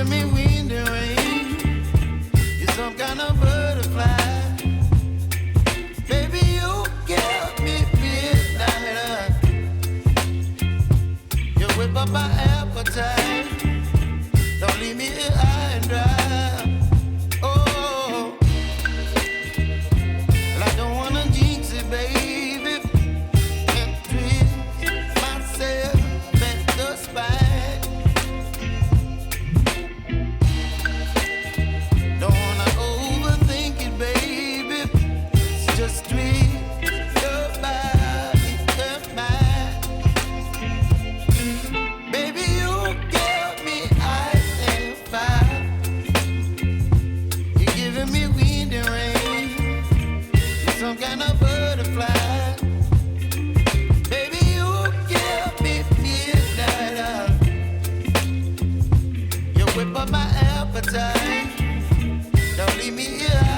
giving me wind and rain. You're some kind of butterfly. Baby, you give me midnight. You whip up my appetite. Don't leave me here high and dry. Oh, well, I don't wanna jinx it, baby. Can't twist myself at the spine. Don't wanna overthink it, baby. It's just twist your body and mine. Baby, you give me ice and fire. You're giving me wind and rain. You're some kind of butterfly. Baby, you give me midnight. You whip up my appetite. Don't leave me here